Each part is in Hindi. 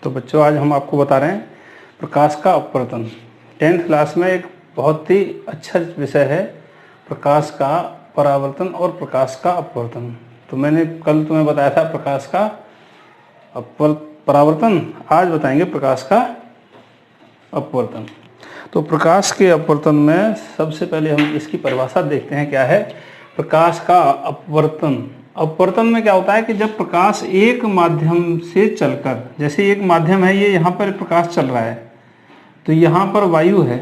तो बच्चों आज हम आपको बता रहे हैं प्रकाश का अपवर्तन। 10th क्लास में एक बहुत ही अच्छा विषय है प्रकाश का परावर्तन और प्रकाश का अपवर्तन। तो मैंने कल तुम्हें बताया था प्रकाश का परावर्तन, आज बताएंगे प्रकाश का अपवर्तन। तो प्रकाश के अपवर्तन में सबसे पहले हम इसकी परिभाषा देखते हैं क्या है प्रकाश का अपवर्तन। अपवर्तन में क्या होता है कि जब प्रकाश एक माध्यम से चलकर, जैसे एक माध्यम है, ये यहाँ पर प्रकाश चल रहा है तो यहाँ पर वायु है,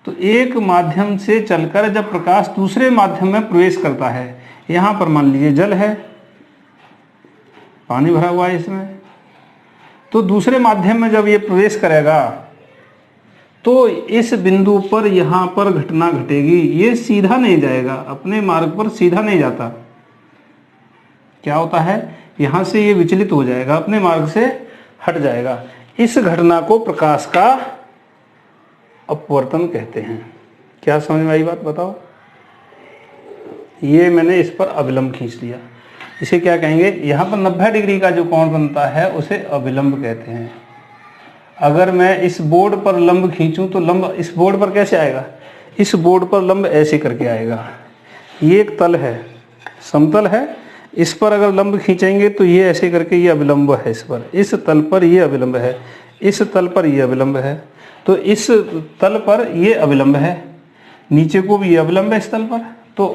तो एक माध्यम से चलकर जब प्रकाश दूसरे माध्यम में प्रवेश करता है, यहाँ पर मान लीजिए जल है, पानी भरा हुआ है इसमें, तो दूसरे माध्यम में जब ये प्रवेश करेगा तो इस बिंदु पर यहाँ पर घटना घटेगी। ये सीधा नहीं जाएगा, अपने मार्ग पर सीधा नहीं जाता। क्या होता है, यहाँ से ये विचलित हो जाएगा, अपने मार्ग से हट जाएगा। इस घटना को प्रकाश का अपवर्तन कहते हैं। क्या समझ में आई बात, बताओ। ये मैंने इस पर अभिलंब खींच लिया, इसे क्या कहेंगे, यहाँ पर 90 डिग्री का जो कोण बनता है उसे अभिलंब कहते हैं। अगर मैं इस बोर्ड पर लंब खींचूं तो लंब इस बोर्ड पर कैसे आएगा, इस बोर्ड पर लंब ऐसे करके आएगा। ये एक तल है, समतल है, इस पर अगर लंब खींचेंगे तो ये ऐसे करके ये अभिलंब है इस पर, इस तल पर ये अभिलंब है, इस तल पर ये अभिलंब है, तो इस तल पर ये अभिलंब है, नीचे को भी ये अभिलंब है इस तल पर। तो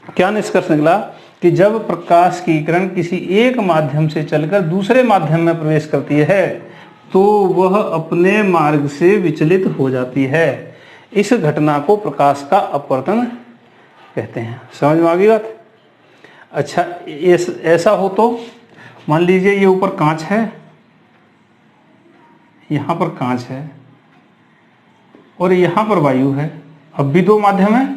क्या निष्कर्ष निकला कि जब प्रकाश की किरण किसी एक माध्यम से चलकर दूसरे माध्यम में प्रवेश करती है तो वह अपने मार्ग से विचलित हो जाती है। इस घटना को प्रकाश का अपवर्तन कहते हैं। समझ में आ गई बात। अच्छा, ऐसा हो तो मान लीजिए ये ऊपर कांच है, यहाँ पर कांच है और यहाँ पर वायु है। अब भी दो माध्यम है,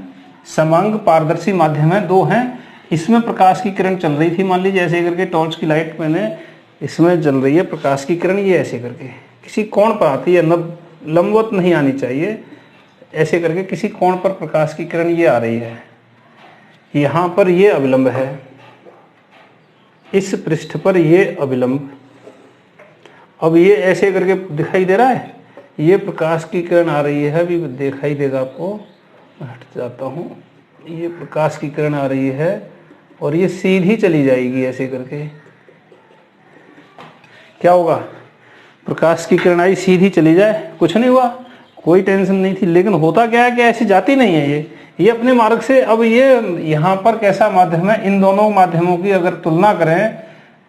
समांग पारदर्शी माध्यम है, दो हैं। इसमें प्रकाश की किरण चल रही थी, मान लीजिए ऐसे करके टॉर्च की लाइट मैंने इसमें जल रही है, प्रकाश की किरण ये ऐसे करके किसी कोण पर आती है, लंबवत नहीं आनी चाहिए, ऐसे करके किसी कोण पर प्रकाश की किरण ये आ रही है। यहाँ पर ये अभिलंब है, इस पृष्ठ पर ये अभिलंब। अब ये ऐसे करके दिखाई दे रहा है, ये प्रकाश की किरण आ रही है, अभी दिखाई देगा आपको, हट जाता हूँ। ये प्रकाश की किरण आ रही है और ये सीधी चली जाएगी ऐसे करके। क्या होगा, प्रकाश की किरण आई, सीधी चली जाए, कुछ नहीं हुआ, कोई टेंशन नहीं थी। लेकिन होता क्या है कि ऐसी जाती नहीं है, ये अपने मार्ग से। अब ये यहाँ पर कैसा माध्यम है, इन दोनों माध्यमों की अगर तुलना करें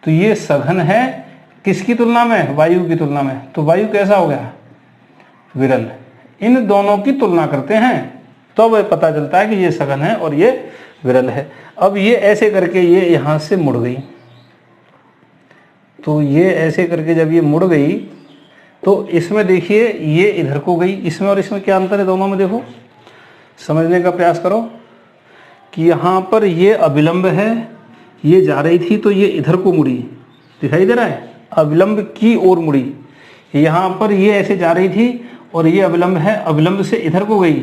तो ये सघन है, किसकी तुलना में, वायु की तुलना में। तो वायु कैसा हो गया, विरल। इन दोनों की तुलना करते हैं तो अब पता चलता है कि ये सघन है और ये विरल है। अब ये ऐसे करके ये यहाँ से मुड़ गई, तो ये ऐसे करके जब ये मुड़ गई तो इसमें देखिए ये इधर को गई, इसमें और इसमें क्या अंतर है, दोनों में देखो, समझने का प्रयास करो कि यहाँ पर ये अभिलंब है, ये जा रही थी तो ये इधर को मुड़ी, दिखाई दे रहा है, अभिलंब की ओर मुड़ी। यहाँ पर ये ऐसे जा रही थी और ये अभिलंब है, अभिलंब से इधर को गई,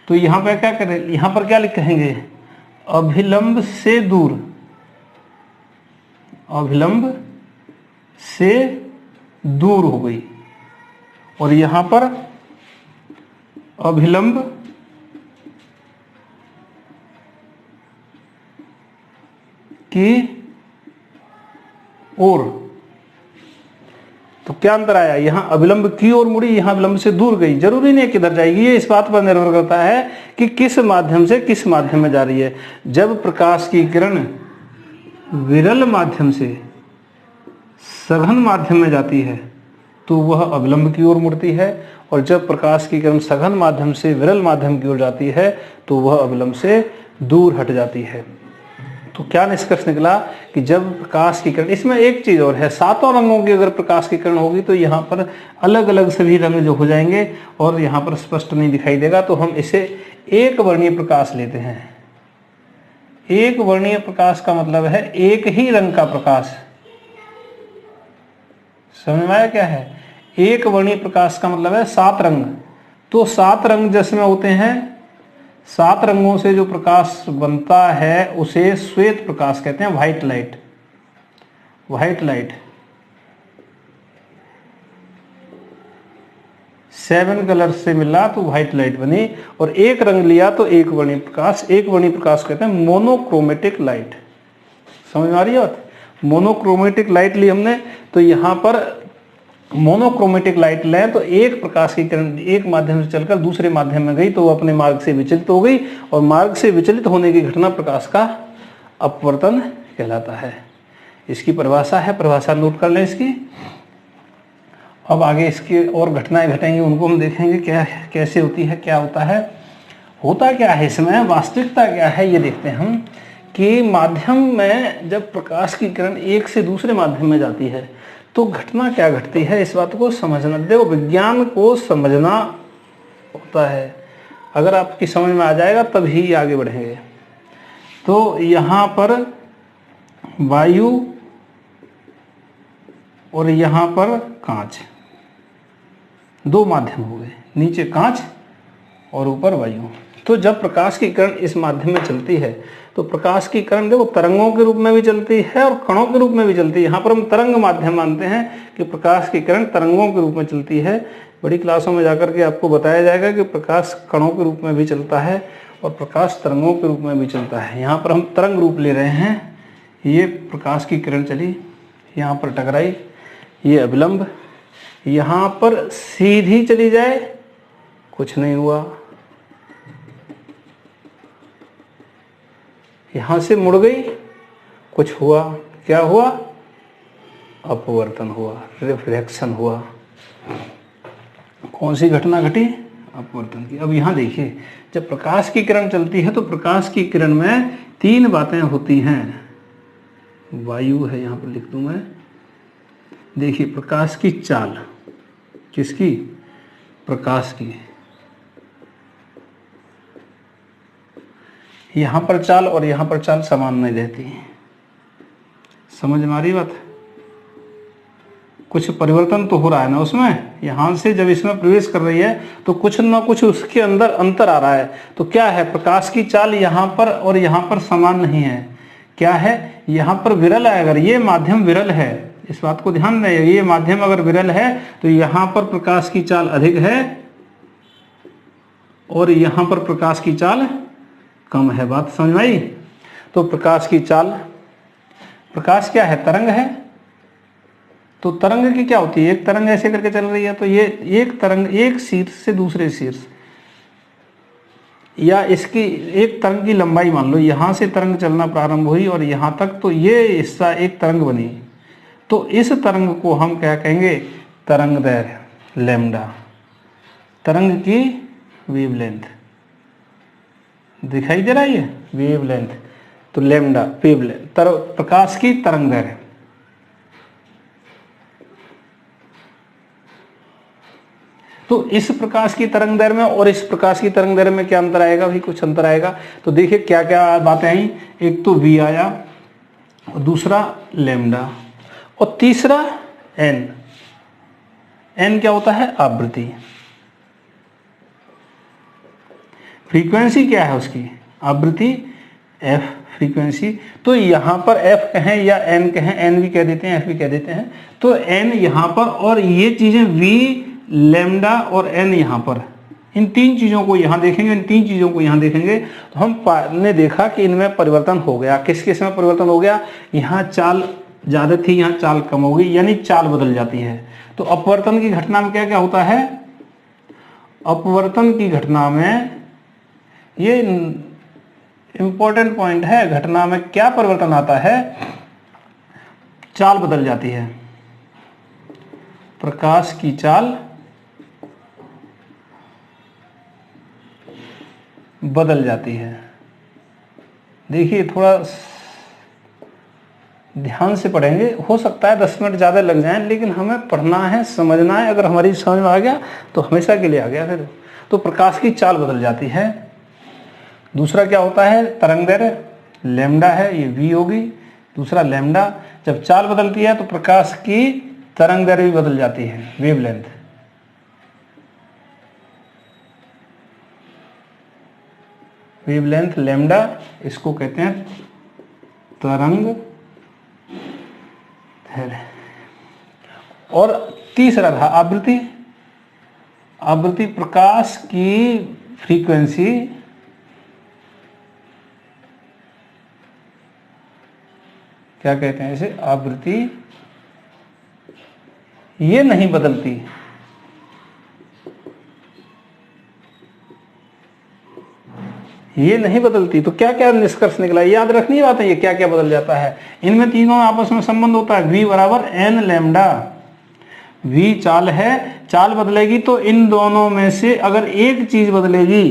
तो यहाँ पर क्या करें, यहाँ पर क्या कहेंगे, अभिलंब से दूर, अभिलंब से दूर हो गई। और यहाँ पर अभिलंब की ओर, तो क्या अंतर आया, यहाँ अभिलंब की ओर मुड़ी, यहाँ अभिलंब से दूर गई। जरूरी नहीं किधर जाएगी, ये इस बात पर निर्भर करता है कि किस माध्यम से किस माध्यम में जा रही है। जब प्रकाश की किरण विरल माध्यम से सघन माध्यम में जाती है तो वह अभिलंब की ओर मुड़ती है, और जब प्रकाश की किरण सघन माध्यम से विरल माध्यम की ओर जाती है तो वह अभिलंब से दूर हट जाती है। तो क्या निष्कर्ष निकला कि जब प्रकाश की किरण, इसमें एक चीज और है, सातों रंगों की अगर प्रकाश की किरण होगी तो यहाँ पर अलग अलग सभी रंग जो हो जाएंगे और यहाँ पर स्पष्ट नहीं दिखाई देगा, तो हम इसे एक वर्णीय प्रकाश लेते हैं। एक वर्णीय प्रकाश का मतलब है एक ही रंग का प्रकाश। समझ में आया क्या है, एक वर्णीय प्रकाश का मतलब है 7 रंग। तो 7 रंग जिसमें होते हैं, 7 रंगों से जो प्रकाश बनता है उसे श्वेत प्रकाश कहते हैं, white light. White light 7 colour से मिला तो व्हाइट लाइट बनी, और एक रंग लिया तो एक वर्णी प्रकाश। एक वर्णी प्रकाश कहते हैं मोनोक्रोमेटिक लाइट। समझ में आ रही है बात? मोनोक्रोमेटिक लाइट ली हमने, तो यहाँ पर मोनोक्रोमेटिक लाइट लें तो एक प्रकाश की किरण एक माध्यम से चलकर दूसरे माध्यम में गई तो वो अपने मार्ग से विचलित हो गई, और मार्ग से विचलित होने की घटना प्रकाश का अपवर्तन कहलाता है। इसकी परिभाषा है, परिभाषा नोट कर लें इसकी। अब आगे इसकी और घटनाएं घटेंगी, उनको हम देखेंगे क्या कैसे होती है, क्या होता है, होता क्या है इसमें, वास्तविकता क्या है, ये देखते हैं हम कि माध्यम में जब प्रकाश की किरण एक से दूसरे माध्यम में जाती है तो घटना क्या घटती है, इस बात को समझना। देखो विज्ञान को समझना होता है, अगर आपकी समझ में आ जाएगा तभी आगे बढ़ेंगे। तो यहाँ पर वायु और यहाँ पर कांच, दो माध्यम हो गए, नीचे कांच और ऊपर वायु। तो जब प्रकाश की किरण इस माध्यम में चलती है तो प्रकाश की किरण देखो तरंगों के रूप में भी चलती है और कणों के रूप में भी चलती है। यहाँ पर हम तरंग माध्यम मानते हैं कि प्रकाश की किरण तरंगों के रूप में चलती है। बड़ी क्लासों में जाकर के आपको बताया जाएगा कि प्रकाश कणों के रूप में भी चलता है और प्रकाश तरंगों के रूप में भी चलता है। यहाँ पर हम तरंग रूप ले रहे हैं। ये प्रकाश की किरण चली, यहाँ पर टकराई, ये अभिलंब, यहाँ पर सीधी चली जाए कुछ नहीं हुआ, यहां से मुड़ गई कुछ हुआ, क्या हुआ, अपवर्तन हुआ, रिफ्रैक्शन हुआ। कौन सी घटना घटी, अपवर्तन की। अब यहां देखिए जब प्रकाश की किरण चलती है तो प्रकाश की किरण में तीन बातें होती हैं। वायु है, यहां पर लिख दूं मैं। देखिए प्रकाश की चाल, किसकी, प्रकाश की, यहां पर चाल और यहां पर चाल समान नहीं रहती। समझ में आ रही बात, कुछ परिवर्तन तो हो रहा है ना उसमें। यहां से जब इसमें प्रवेश कर रही है तो कुछ ना कुछ उसके अंदर अंतर आ रहा है। तो क्या है, प्रकाश की चाल यहां पर और यहां पर समान नहीं है। क्या है, यहां पर विरल है, अगर ये माध्यम विरल है, इस बात को ध्यान दें, ये माध्यम अगर विरल है तो यहां पर प्रकाश की चाल अधिक है और यहां पर प्रकाश की चाल कम है। बात समझ में आई। तो प्रकाश की चाल, प्रकाश क्या है, तरंग है। तो तरंग की क्या होती है, एक तरंग ऐसे करके चल रही है तो ये एक तरंग एक शीर्ष से दूसरे शीर्ष, या इसकी एक तरंग की लंबाई मान लो, यहां से तरंग चलना प्रारंभ हुई और यहां तक, तो ये हिस्सा एक तरंग बनी। तो इस तरंग को हम क्या कहेंगे, तरंग दैर्घ्य लैम्डा, तरंग की वेवलेंथ। दिखाई दे रहा है ये वेवलेंथ, तो लैम्डा वेवलेंथ, प्रकाश की तरंग दैर्घ्य। तो इस प्रकाश की तरंग दैर्घ्य में और इस प्रकाश की तरंग दैर्घ्य में क्या अंतर आएगा, भी कुछ अंतर आएगा। तो देखिए क्या क्या बातें आई, एक तो v आया और दूसरा लैम्डा और तीसरा n। n क्या होता है, आवृत्ति। फ्रीक्वेंसी क्या है उसकी, आवृत्ति f फ्रीक्वेंसी। तो यहाँ पर f कहें या n कहें, n भी कह देते हैं f भी कह देते हैं। तो n यहाँ पर और ये चीजें v, लैम्डा और n यहाँ पर, इन तीन चीजों को यहाँ देखेंगे, इन तीन चीजों को यहाँ देखेंगे तो हमने देखा कि इनमें परिवर्तन हो गया। किस किस में परिवर्तन हो गया, यहाँ चाल ज्यादा थी, यहाँ चाल कम हो गई, यानी चाल बदल जाती है। तो अपवर्तन की घटना में क्या क्या होता है, अपवर्तन की घटना में, ये इंपॉर्टेंट पॉइंट है, घटना में क्या परिवर्तन आता है, चाल बदल जाती है, प्रकाश की चाल बदल जाती है। देखिए थोड़ा ध्यान से पढ़ेंगे, हो सकता है 10 मिनट ज़्यादा लग जाएं, लेकिन हमें पढ़ना है, समझना है। अगर हमारी समझ में आ गया तो हमेशा के लिए आ गया फिर। तो प्रकाश की चाल बदल जाती है। दूसरा क्या होता है, तरंग दैर्घ्य लैम्डा है, ये v होगी, दूसरा लैम्डा। जब चाल बदलती है तो प्रकाश की तरंग दैर्घ्य भी बदल जाती है, वेवलेंथ। वेवलेंथ लैम्डा, इसको कहते हैं तरंग दैर्घ्य। और तीसरा था आवृत्ति। आवृत्ति प्रकाश की फ्रीक्वेंसी क्या कहते हैं इसे, आवृत्ति ये नहीं बदलती। ये नहीं बदलती। तो क्या क्या निष्कर्ष निकला, याद रखनी बात है, ये क्या क्या बदल जाता है। इनमें तीनों आपस में संबंध होता है, v बराबर n लैम्डा। v चाल है, चाल बदलेगी तो इन दोनों में से अगर एक चीज बदलेगी,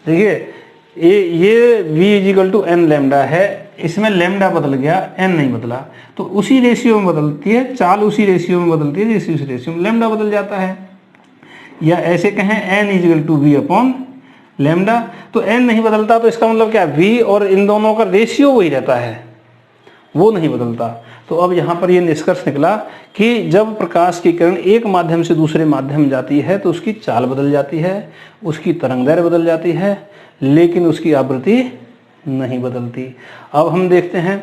देखिए ये v is equal to n lambda है, इसमें लैम्डा बदल गया, n नहीं बदला, तो उसी रेशियो में बदलती है चाल, उसी रेशियो में बदलती है जैसे उस रेशियो में लैम्डा बदल जाता है। या ऐसे कहें n is equal to v upon lambda, तो n नहीं बदलता तो इसका मतलब क्या, v और इन दोनों का रेशियो वही रहता है, वो नहीं बदलता। तो अब यहाँ पर ये निष्कर्ष निकला कि जब प्रकाश की किरण एक माध्यम से दूसरे माध्यम में जाती है तो उसकी चाल बदल जाती है, उसकी तरंगदैर्घ्य बदल जाती है, लेकिन उसकी आवृत्ति नहीं बदलती। अब हम देखते हैं,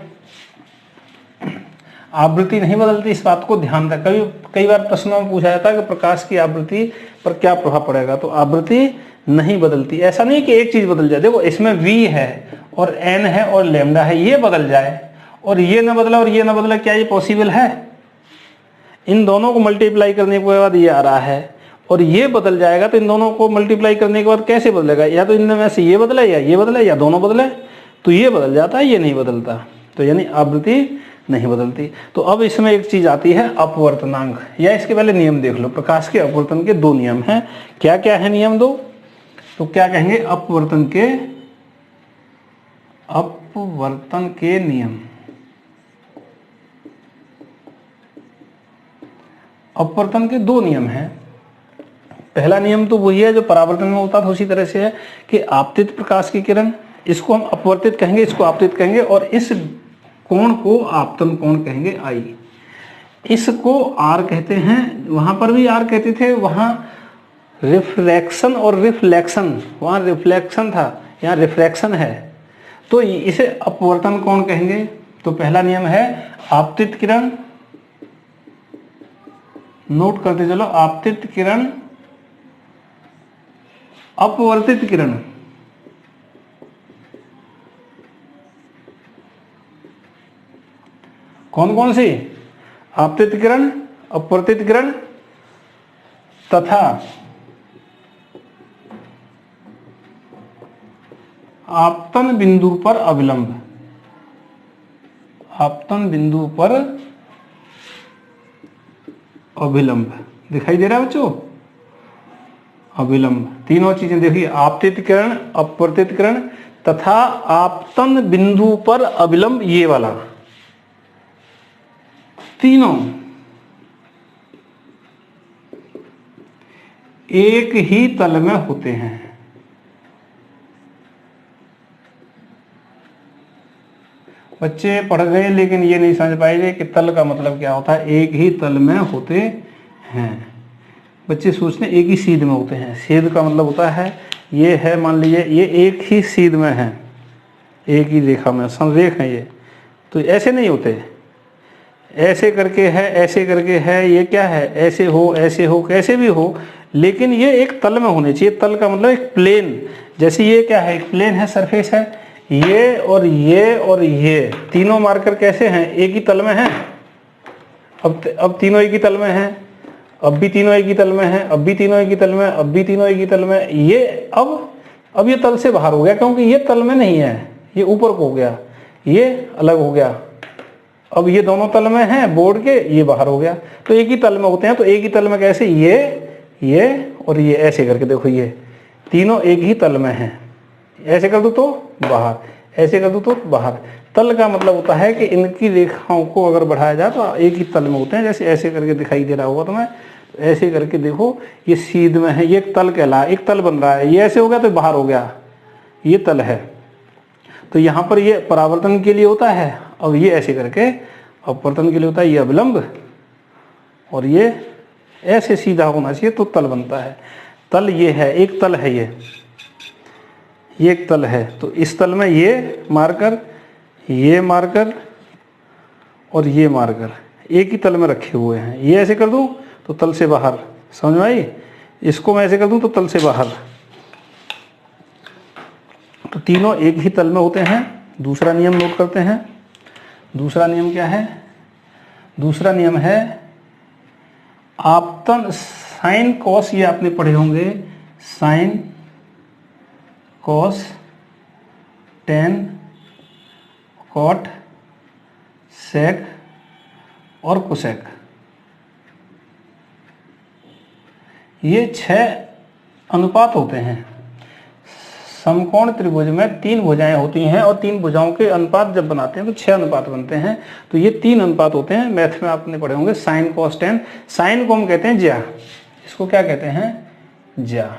आवृत्ति नहीं बदलती, इस बात को ध्यान रख, कई बार प्रश्नों में पूछा जाता है कि प्रकाश की आवृत्ति पर क्या प्रभाव पड़ेगा, तो आवृत्ति नहीं बदलती। ऐसा नहीं कि एक चीज बदल जाए, देखो इसमें v है और n है और लैम्डा है, ये बदल जाए और ये ना बदला और ये ना बदला, क्या ये पॉसिबल है? इन दोनों को मल्टीप्लाई करने के बाद ये आ रहा है और ये बदल जाएगा, तो इन दोनों को मल्टीप्लाई करने के बाद कैसे बदलेगा, या तो इनमें से ये बदले या ये बदले या दोनों बदले, तो ये बदल जाता है, ये नहीं बदलता, तो यानी आवृत्ति नहीं बदलती। तो अब इसमें एक चीज आती है अपवर्तनांक, या इसके पहले नियम देख लो। प्रकाश के अपवर्तन के दो नियम हैं, क्या क्या है नियम दो, तो क्या कहेंगे, अपवर्तन के नियम। अपवर्तन के दो नियम हैं। पहला नियम तो वही है जो परावर्तन में होता था, उसी तरह से है कि आपतित प्रकाश की किरण, इसको हम अपवर्तित कहेंगे, इसको आपतित कहेंगे, और इस कोण को आपतन कोण कहेंगे I। इसको R कहते हैं, वहां पर भी R कहते थे, वहां रिफ्रैक्शन और रिफ्लेक्शन, वहां रिफ्लेक्शन था, यहाँ रिफ्रैक्शन है, तो इसे अपवर्तन कोण कहेंगे। तो पहला नियम है आपतित किरण, नोट करते चलो, आपतित किरण, अपवर्तित किरण, कौन कौन सी, आपतित किरण, अपवर्तित किरण तथा आपतन बिंदु पर अविलंब। आपतन बिंदु पर अविलंब दिखाई दे रहा है बच्चों, अविलंब, तीनों चीजें देखिए, आपतित किरण, अपवर्तित किरण तथा आपतन बिंदु पर अविलंब, ये वाला तीनों एक ही तल में होते हैं। बच्चे पढ़ गए लेकिन ये नहीं समझ पाएंगे कि तल का मतलब क्या होता है, एक ही तल में होते हैं। बच्चे सोचते हैं एक ही सीध में होते हैं, सीध का मतलब होता है ये है, मान लीजिए ये एक ही सीध में है, एक ही रेखा में संरेख है ये, तो ऐसे नहीं होते, ऐसे करके है, ऐसे करके है, ये क्या है, ऐसे हो, कैसे भी हो, लेकिन ये एक तल में होने चाहिए। तल का मतलब एक प्लेन, जैसे ये क्या है, एक प्लेन है, सरफेस है, ये और ये तीनों मार्कर कैसे हैं, एक ही तल में हैं। अब तीनों एक ही तल में हैं, अब भी तीनों एक ही तल में हैं, अब भी तीनों एक ही तल में, अब भी तीनों एक ही तल में। ये अब ये तल से बाहर हो गया, क्योंकि ये तल में नहीं है, ये ऊपर को हो गया, ये अलग हो गया। अब ये दोनों तल में हैं बोर्ड के, ये बाहर हो गया, तो एक ही तल में होते हैं। तो एक ही तल में कैसे, ये और ये ऐसे करके देखो, ये तीनों एक ही तल में हैं। ऐसे कर दो तो बाहर, ऐसे कर दो तो बाहर। तल का मतलब होता है कि इनकी रेखाओं को अगर बढ़ाया जाए तो एक ही तल में होते हैं। जैसे ऐसे करके दिखाई दे रहा होगा तुम्हें, ऐसे करके देखो, ये सीध में है, ये एक तल कहला, एक तल बन रहा है। ये ऐसे हो गया तो बाहर हो गया, ये तल है। तो यहाँ पर ये परावर्तन के लिए होता है, और ये ऐसे करके अपवर्तन के लिए होता है। ये अविलंब और ये ऐसे सीधा होना चाहिए तो तल बनता है। तल ये है, एक तल है, ये एक तल है। तो इस तल में ये मार्कर और ये मार्कर एक ही तल में रखे हुए हैं। ये ऐसे कर दूं तो तल से बाहर, समझ में आई। इसको मैं ऐसे कर दूं तो तल से बाहर, तो तीनों एक ही तल में होते हैं। दूसरा नियम नोट करते हैं। दूसरा नियम क्या है? दूसरा नियम है आपतन साइन कॉस, ये आपने पढ़े होंगे, sine cos tan cot sec और कोसेक, ये 6 अनुपात होते हैं। समकोण त्रिभुज में 3 भुजाएं होती हैं और 3 भुजाओं के अनुपात जब बनाते हैं तो 6 अनुपात बनते हैं। तो ये 3 अनुपात होते हैं। मैथ में आपने पढ़े होंगे साइन कॉस टेन। साइन को हम कहते हैं ज्या, इसको क्या कहते हैं? ज्या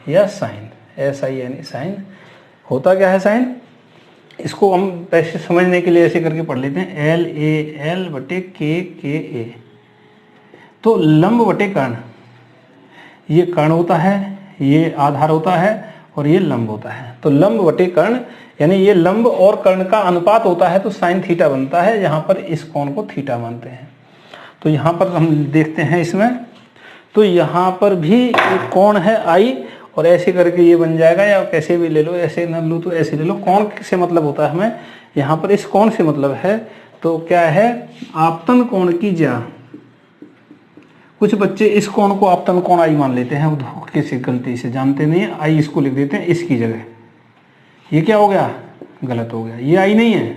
या साइन, SIN साइन। होता क्या है साइन? इसको हम ऐसे समझने के लिए ऐसे करके पढ़ लेते हैं, LAL बटे KA। तो लंब बटे कर्ण, ये कर्ण होता है, ये आधार होता है और ये लंब होता है। तो लंब बटे कर्ण यानी ये लंब और कर्ण का अनुपात होता है, तो साइन थीटा बनता है। यहाँ पर इस कोण को थीटा मानते हैं। तो यहाँ पर हम देखते हैं इसमें, तो यहाँ पर भी एक कोण है I, और ऐसे करके ये बन जाएगा, या कैसे भी ले लो, ऐसे न लो तो ऐसे ले लो। कोण से मतलब होता है हमें, यहाँ पर इस कोण से मतलब है, तो क्या है? आपतन कोण की ज्या। कुछ बच्चे इस कोण को आपतन कोण I मान लेते हैं, वो किसी गलती से, जानते नहीं है, I इसको लिख देते हैं इसकी जगह। ये क्या हो गया? गलत हो गया। ये I नहीं है,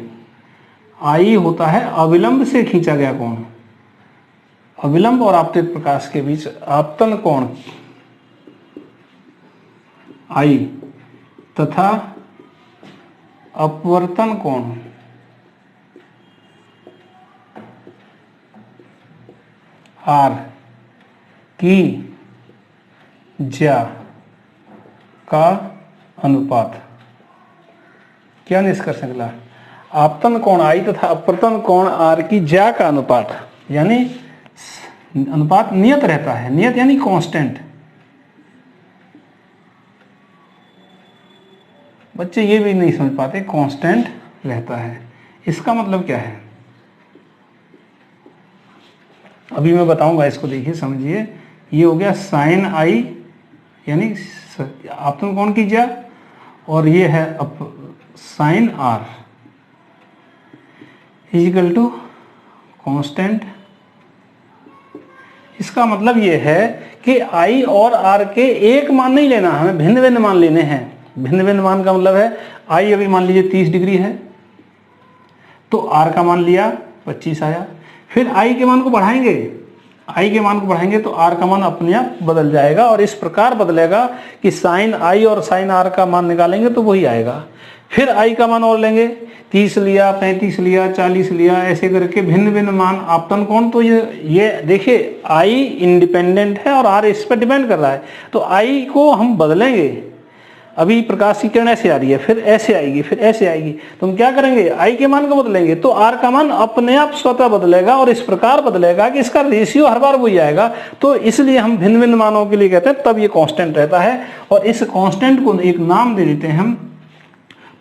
I होता है अविलंब से खींचा गया कोण। अविलंब और आपतित प्रकाश के बीच आपतन कोण I तथा अपवर्तन कोण R की ज्या का अनुपात। क्या निष्कर्ष निकला? आपतन कोण I तथा अपवर्तन कोण R की ज्या का अनुपात, यानी अनुपात नियत रहता है। नियत यानी कांस्टेंट। बच्चे ये भी नहीं समझ पाते, कांस्टेंट रहता है। इसका मतलब क्या है? अभी मैं बताऊंगा, इसको देखिए समझिए। ये हो गया साइन I यानी आपतन कोण की ज्या, और ये है sine R is equal to constant. इसका मतलब ये है कि I और R के एक मान नहीं लेना, हमें भिन्न भिन्न मान लेने हैं। भिन्न भिन्न मान का मतलब है I अभी मान लीजिए 30 डिग्री है, तो R का मान लिया 25 आया। फिर I के मान को बढ़ाएंगे, I के मान को बढ़ाएंगे तो R का मान अपने आप बदल जाएगा, और इस प्रकार बदलेगा कि साइन I और साइन R का मान निकालेंगे तो वही आएगा। फिर I का मान और लेंगे, 30 लिया, 35 लिया, 40 लिया, ऐसे करके भिन्न भिन्न मान आपतन कोण। तो ये देखिए I इंडिपेंडेंट है और R इस पर डिपेंड कर रहा है, तो I को हम बदलेंगे। अभी प्रकाश की किरण ऐसे आ रही है, फिर ऐसे आएगी, फिर ऐसे आएगी, तो हम क्या करेंगे? I के मान को बदलेंगे तो R का मान अपने आप स्वतः बदलेगा, और इस प्रकार बदलेगा कि इसका रेशियो हर बार वही आएगा। तो इसलिए हम भिन्न भिन्न मानों के लिए कहते हैं, तब ये कांस्टेंट रहता है। और इस कांस्टेंट को एक नाम दे देते हैं हम,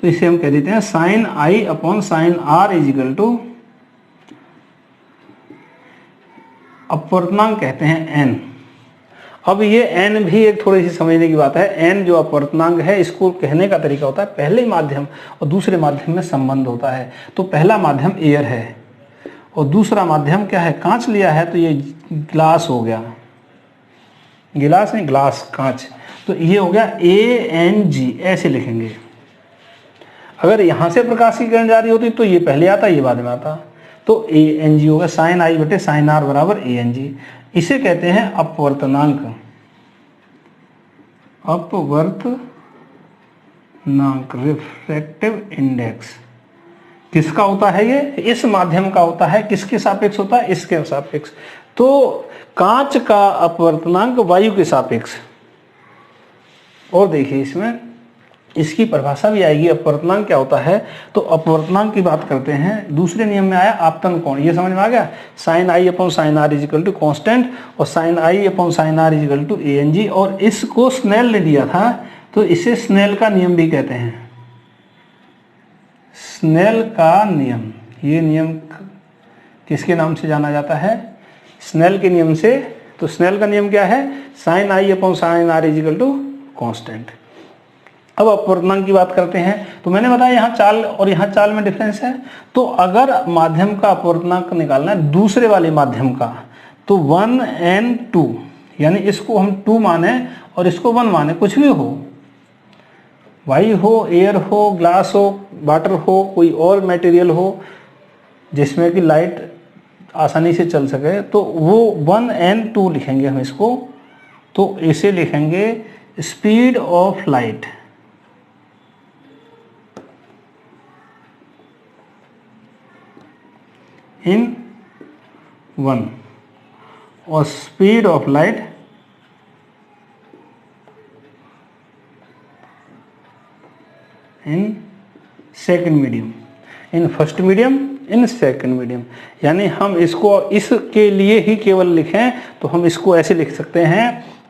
तो इसे हम कह देते हैं sine I upon sine R is equal to अपवर्तनांक कहते हैं n। अब ये n भी एक थोड़ी सी समझने की बात है। n जो अपवर्तनांक है, इसको कहने का तरीका होता है, पहले माध्यम और दूसरे माध्यम में संबंध होता है। तो पहला माध्यम एयर है और दूसरा माध्यम क्या है? कांच लिया है, तो ये ग्लास हो गया, गिलास नहीं ग्लास, कांच। तो ये हो गया ANG, ऐसे लिखेंगे। अगर यहाँ से प्रकाश की किरण जा रही होती तो ये पहले आता, ये बाद में आता, तो ANG होगा। साइन I बटे साइन R बराबर ANG। इसे कहते हैं अपवर्तनांक। अपवर्तनांक, रिफ्रैक्टिव इंडेक्स किसका होता है? ये इस माध्यम का होता है। किसके सापेक्ष होता है? इसके सापेक्ष। तो कांच का अपवर्तनांक वायु के सापेक्ष। और देखिए इसमें इसकी परिभाषा भी आएगी, अपवर्तनांक क्या होता है। तो अपवर्तनांक की बात करते हैं, दूसरे नियम में आया आपतन कोण। ये समझ में आ गया? Sine I upon sine R is equal to constant, और sine I upon sine R is equal to ANG। और इसको स्नेल ने दिया था, तो इसे स्नेल का नियम भी कहते हैं। स्नेल का नियम, ये नियम किसके नाम से जाना जाता है? स्नेल के नियम से तो स्नेल का नियम क्या है, sine I upon sine R is equal to constant. अब अपवर्तनांक की बात करते हैं। तो मैंने बताया यहाँ चाल और यहाँ चाल में डिफरेंस है। तो अगर माध्यम का अपवर्तनांक निकालना है दूसरे वाले माध्यम का, तो 1 and 2, यानी इसको हम 2 माने और इसको 1 माने, कुछ भी हो, वायु हो, एयर हो, ग्लास हो, वाटर हो, कोई और मटेरियल हो जिसमें कि लाइट आसानी से चल सके, तो वो 1 and 2 लिखेंगे हम इसको। तो इसे लिखेंगे स्पीड ऑफ लाइट इन 1 और speed of light in second medium, in first medium, in second medium. यानी हम इसको इसके लिए ही केवल लिखें तो हम इसको ऐसे लिख सकते हैं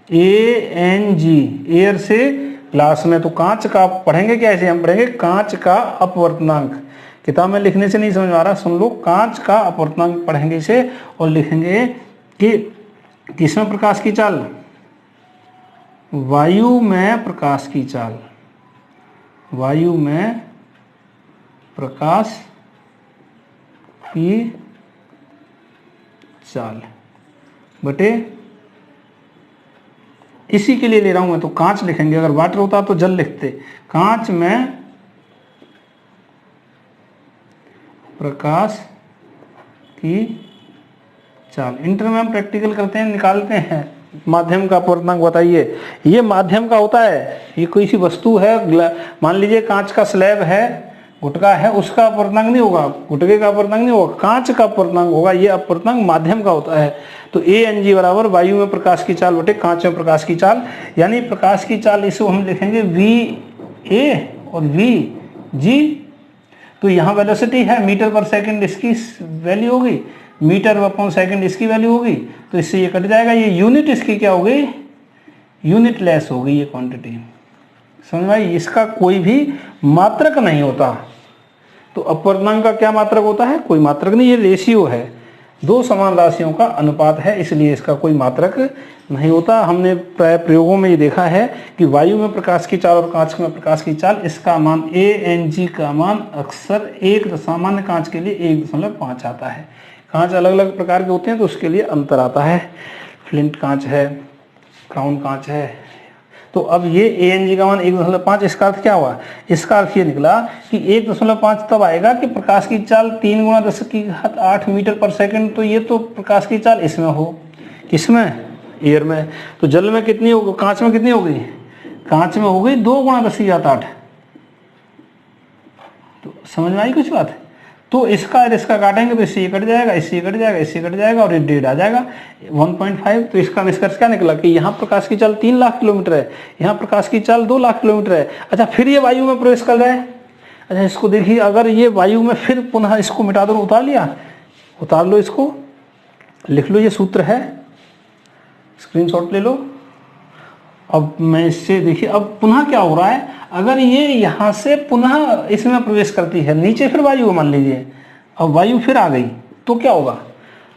ANG, एयर से ग्लास में। तो कांच का पढ़ेंगे क्या, ऐसे हम पढ़ेंगे कांच का अपवर्तनांक। किताब में लिखने से नहीं समझ आ रहा, सुन लो, कांच का अपवर्तनांक पढ़ेंगे इसे और लिखेंगे कि किसमें प्रकाश की चाल, वायु में प्रकाश की चाल, वायु में प्रकाश की चाल बटे, इसी के लिए ले रहा हूं मैं, तो कांच लिखेंगे। अगर वाटर होता तो जल लिखते। कांच में प्रकाश की चाल। इंटर में हम प्रैक्टिकल करते हैं, निकालते हैं माध्यम का अपवर्तनांक। बताइए, ये माध्यम का होता है, ये कोई सी वस्तु है, मान लीजिए कांच का स्लैब है, गुटका है, उसका अपवर्तनांक नहीं होगा, गुटके का अपवर्तनांक नहीं होगा, कांच का अपवर्तनांक होगा। ये अपवर्तनांक माध्यम का होता है। तो ANG बराबर वायु में प्रकाश की चाल बटे कांच में प्रकाश की चाल। यानी प्रकाश की चाल इसको हम लिखेंगे VA और VG। तो यहाँ वेलोसिटी है मीटर पर सेकंड, इसकी वैल्यू होगी, मीटर अपॉन सेकंड इसकी वैल्यू होगी। तो इससे ये कट जाएगा, ये यूनिट इसकी क्या होगी, यूनिट लेस होगी ये क्वांटिटी। समझ में आई? इसका कोई भी मात्रक नहीं होता। तो अपवर्तनांक का क्या मात्रक होता है, कोई मात्रक नहीं, ये रेशियो है, दो समान राशियों का अनुपात है, इसलिए इसका कोई मात्रक नहीं होता। हमने प्राय प्रयोगों में ये देखा है कि वायु में प्रकाश की चाल और कांच में प्रकाश की चाल, इसका मान ANG का मान अक्सर एक सामान्य कांच के लिए 1.5 आता है। कांच अलग अलग प्रकार के होते हैं तो उसके लिए अंतर आता है। फ्लिंट कांच है, क्राउन कांच है। तो अब ये ANG का मान 1.5, इसका अर्थ क्या हुआ, इसका अर्थ ये निकला कि 1.5 तब आएगा कि प्रकाश की चाल 3 × 10⁸ मीटर पर सेकंड। तो ये तो प्रकाश की चाल इसमें हो, किसमें, एयर में। तो जल में कितनी होगी, कांच में कितनी होगी, कांच में हो गई 2 × 10⁸। तो समझ में आई कुछ बात। तो इसका और इसका काटेंगे तो इससे ये कट जाएगा, इससे ये कट जाएगा, इससे कट जाएगा और ये 1.5 आ जाएगा 1.5। तो इसका निष्कर्ष क्या निकला कि यहाँ प्रकाश की चाल 3 लाख किलोमीटर है, यहाँ प्रकाश की चाल 2 लाख किलोमीटर है। अच्छा, फिर ये वायु में प्रवेश कर रहा है। अच्छा, इसको देखिए, अगर ये वायु में फिर पुनः इसको मिटा दो, उतार लिया, उतार लो, इसको लिख लो, ये सूत्र है, स्क्रीनशॉट ले लो। अब मैं इससे देखिए, अब पुनः क्या हो रहा है, अगर ये यहाँ से पुनः इसमें प्रवेश करती है, नीचे फिर वायु मान लीजिए, अब वायु फिर आ गई तो क्या होगा,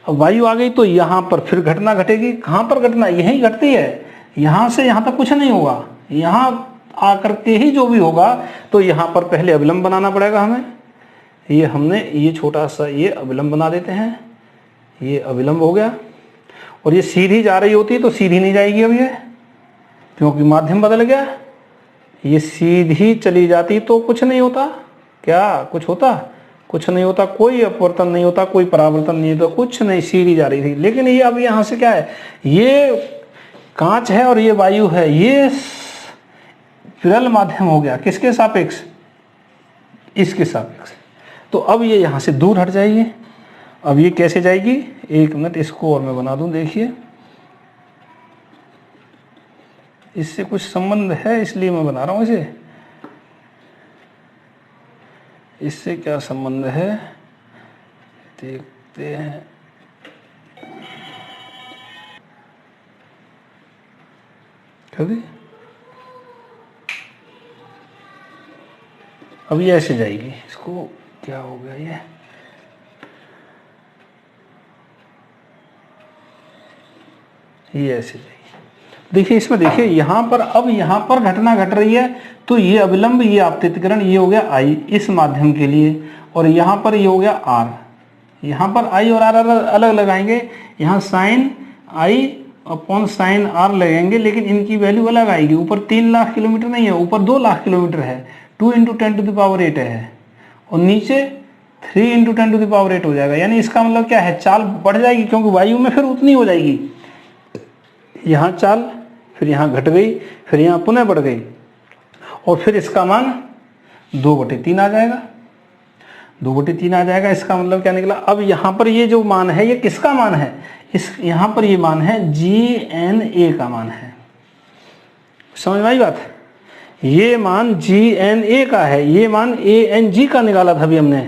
अब वायु आ गई तो यहाँ पर फिर घटना घटेगी। कहाँ पर घटना, यहीं घटती है, यहाँ से यहाँ तक कुछ नहीं होगा, यहाँ आकर के ही जो भी होगा। तो यहाँ पर पहले अविलंब बनाना पड़ेगा हमें। ये हमने ये छोटा सा ये अविलंब बना देते हैं, ये अविलंब हो गया। और ये सीधी जा रही होती है तो सीधी नहीं जाएगी अब ये, क्योंकि माध्यम बदल गया। ये सीधी चली जाती तो कुछ नहीं होता, क्या कुछ होता, कुछ नहीं होता, कोई अपवर्तन नहीं होता, कोई परावर्तन नहीं होता, कुछ नहीं, सीधी जा रही थी। लेकिन ये अब यहाँ से क्या है, ये कांच है और ये वायु है, ये विरल माध्यम हो गया, किसके सापेक्ष, इसके सापेक्ष। तो अब ये यहाँ से दूर हट जाएगी। अब ये कैसे जाएगी, 1 मिनट इसको और मैं बना दूं, देखिए इससे कुछ संबंध है इसलिए मैं बना रहा हूं इसे। इससे क्या संबंध है देखते हैं। कभी अब ये ऐसे जाएगी, इसको क्या हो गया, ये ये ऐसे जाएगी। देखिए इसमें देखिए यहाँ पर, अब यहाँ पर घटना घट रही है, तो ये अविलंब, ये आपतितकरण, ये हो गया I इस माध्यम के लिए, और यहाँ पर ये हो गया R। यहाँ पर I और R अलग लगाएंगे, यहाँ sine I upon sine R लगेंगे, लेकिन इनकी वैल्यू अलग आएगी। ऊपर 3 लाख किलोमीटर नहीं है, ऊपर 2 लाख किलोमीटर है, 2 × 10⁸ है, और नीचे 3 × 10⁸ हो जाएगा। यानी इसका मतलब क्या है, चाल बढ़ जाएगी, क्योंकि वायु में फिर उतनी हो जाएगी। यहाँ चाल, फिर यहाँ घट गई, फिर यहाँ पुनः बढ़ गई, और फिर इसका मान 2/3 आ जाएगा। 2/3 आ जाएगा। इसका मतलब क्या निकला, अब यहाँ पर ये जो मान है, ये किसका मान है, इस यहाँ पर ये मान है GNA का मान है। समझ में आई बात? ये मान GNA का है, ये मान ANG का निकाला था अभी हमने।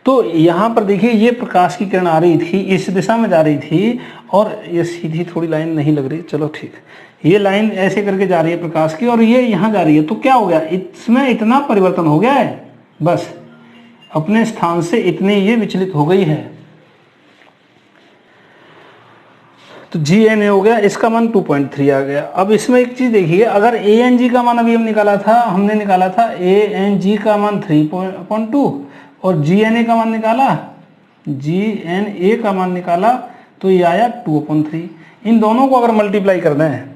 तो यहाँ पर देखिए, ये प्रकाश की किरण आ रही थी, इस दिशा में जा रही थी, और ये सीधी थोड़ी लाइन नहीं लग रही, चलो ठीक, ये लाइन ऐसे करके जा रही है प्रकाश की, और ये यहाँ जा रही है। तो क्या हो गया, इसमें इतना परिवर्तन हो गया है, बस अपने स्थान से इतने ये विचलित हो गई है। तो GNA हो गया, इसका मान 2.3 आ गया। अब इसमें एक चीज देखिए, अगर ANG का मान अभी हमने निकाला था ANG का मान 3.2, और GNA का मान निकाला तो ये आया 2/3। इन दोनों को अगर मल्टीप्लाई कर दें,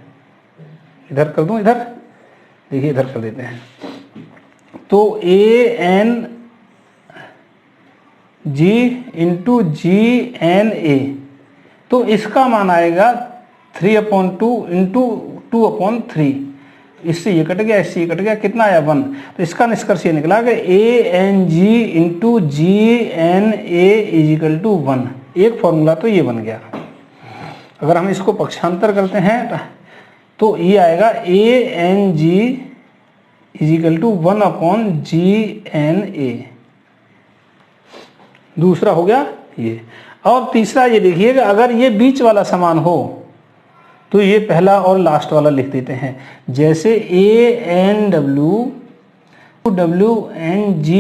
इधर कर दूं, इधर देखिए, इधर कर देते हैं, तो ANG × GNA, तो इसका मान आएगा 3/2 × 2/3। इससे ये कट गया, इससे ये कट गया, कितना आया 1। तो इसका निष्कर्ष ये निकला कि ANG × GNA = 1। एक फॉर्मूला तो ये बन गया। अगर हम इसको पक्षांतर करते हैं तो ये आएगा ANG = 1/GNA। दूसरा हो गया ये। और तीसरा ये देखिए कि अगर ये बीच वाला समान हो तो ये पहला और लास्ट वाला लिख देते हैं। जैसे ANWG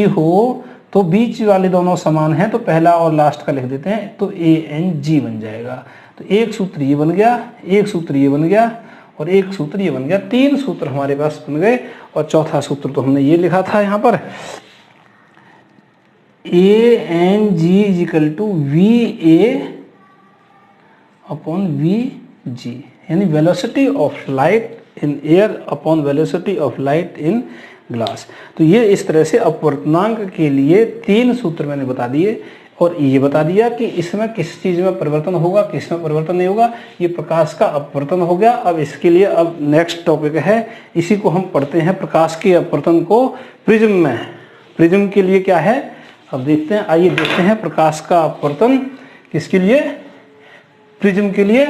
हो तो बीच वाले दोनों समान हैं, तो पहला और लास्ट का लिख देते हैं, तो ANG बन जाएगा। तो एक सूत्र ये बन गया, एक सूत्र ये बन गया, और एक सूत्र ये बन गया। 3 सूत्र हमारे पास बन गए। और चौथा सूत्र तो हमने ये लिखा था यहाँ पर, ANG = VA/VG, यानी velocity of light in air upon velocity of light in glass. तो ये इस तरह से अपवर्तनांक के लिए 3 सूत्र मैंने बता दिए, और ये बता दिया कि इसमें किस चीज़ में परिवर्तन होगा, किस में परिवर्तन नहीं होगा। ये प्रकाश का अपवर्तन हो गया। अब इसके लिए अब नेक्स्ट टॉपिक है, इसी को हम पढ़ते हैं, प्रकाश के अपवर्तन को प्रिज्म में। प्रिज्म के लिए क्या है अब देखते हैं, आइए देखते हैं प्रकाश का अपवर्तन किसके लिए, प्रिज्म के लिए